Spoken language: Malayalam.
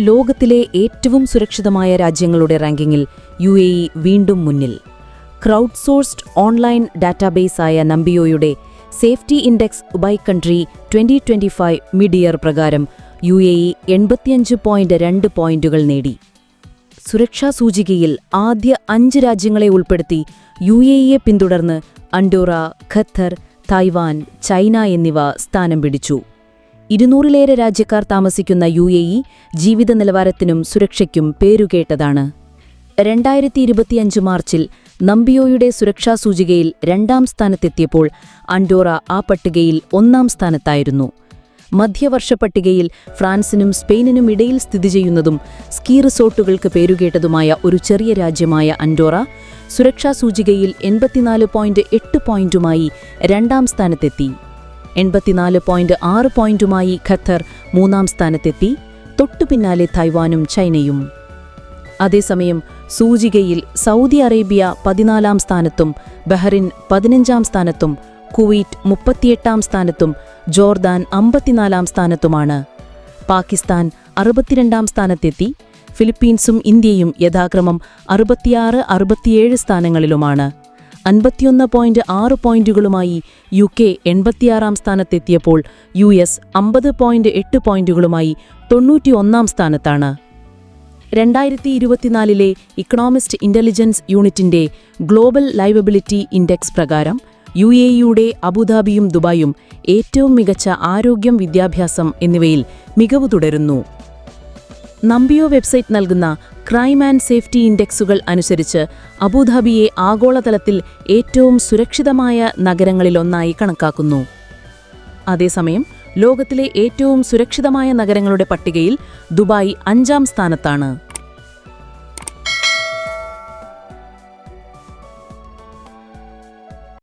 ലോകത്തിലെ ഏറ്റവും സുരക്ഷിതമായ രാജ്യങ്ങളുടെ റാങ്കിങ്ങിൽ UAE വീണ്ടും മുന്നിൽ. ക്രൗഡ്സോഴ്സ്ഡ് ഓൺലൈൻ ഡാറ്റാബേസായ നംബിയോയുടെ safety index by country 2025 mid year പ്രകാരം UAE 85.2 പോയിന്റുകൾ നേടി. സുരക്ഷാ സൂചികയിൽ ആദ്യ 5 രാജ്യങ്ങളെ ഉൾപ്പെടുത്തി UAEയെ പിന്തുടർന്ന് അൻഡോറ, ഖത്തർ, തായ്വാൻ, ചൈന എന്നിവ സ്ഥാനം പിടിച്ചു. 200-ലേറെ രാജ്യക്കാർ താമസിക്കുന്ന UAE ജീവിത നിലവാരത്തിനും സുരക്ഷയ്ക്കും പേരുകേട്ടതാണ്. 2025 മാർച്ചിൽ നംബിയോയുടെ സുരക്ഷാ സൂചികയിൽ 2ാം സ്ഥാനത്തെത്തിയപ്പോൾ അൻഡോറ ആ പട്ടികയിൽ 1ാം സ്ഥാനത്തായിരുന്നു. മധ്യവർഷ പട്ടികയിൽ ഫ്രാൻസിനും സ്പെയിനിനും ഇടയിൽ സ്ഥിതി ചെയ്യുന്നതും സ്കീ റിസോർട്ടുകൾക്ക് പേരുകേട്ടതുമായ ഒരു ചെറിയ രാജ്യമായ അൻഡോറ സുരക്ഷാ സൂചികയിൽ 84.8 പോയിന്റുമായി 2ാം സ്ഥാനത്തെത്തി. 84.6 പോയിന്റുമായി ഖത്തർ 3ാം സ്ഥാനത്തെത്തി. തൊട്ടുപിന്നാലെ തായ്വാനും ചൈനയും. അതേസമയം സൂചികയിൽ സൗദി അറേബ്യ 14ാം സ്ഥാനത്തും ബഹ്റിൻ 15ാം സ്ഥാനത്തും കുവൈറ്റ് 38ാം സ്ഥാനത്തും ജോർദാൻ 54ാം സ്ഥാനത്തുമാണ്. പാകിസ്ഥാൻ 62ാം സ്ഥാനത്തെത്തി. ഫിലിപ്പീൻസും ഇന്ത്യയും യഥാക്രമം 66, 67 സ്ഥാനങ്ങളിലുമാണ്. 51.6 പോയിന്റുകളുമായി UK 86ാം സ്ഥാനത്തെത്തിയപ്പോൾ US 50.8 പോയിന്റുകളുമായി 91ാം സ്ഥാനത്താണ്. 2024-ലെ ഇക്കണോമിസ്റ്റ് ഇന്റലിജൻസ് യൂണിറ്റിന്റെ ഗ്ലോബൽ ലൈവബിലിറ്റി ഇൻഡെക്സ് പ്രകാരം UAEയുടെ അബുദാബിയും ദുബായും ഏറ്റവും മികച്ച ആരോഗ്യം, വിദ്യാഭ്യാസം എന്നിവയിൽ മികവ് തുടരുന്നു. നംബിയോ വെബ്സൈറ്റ് നൽകുന്ന ക്രൈം ആൻഡ് സേഫ്റ്റി ഇൻഡെക്സുകൾ അനുസരിച്ച് അബുദാബിയെ ആഗോളതലത്തിൽ ഏറ്റവും സുരക്ഷിതമായ നഗരങ്ങളിലൊന്നായി കണക്കാക്കുന്നു. അതേസമയം ലോകത്തിലെ ഏറ്റവും സുരക്ഷിതമായ നഗരങ്ങളുടെ പട്ടികയിൽ ദുബായ് 5ാം സ്ഥാനത്താണ്.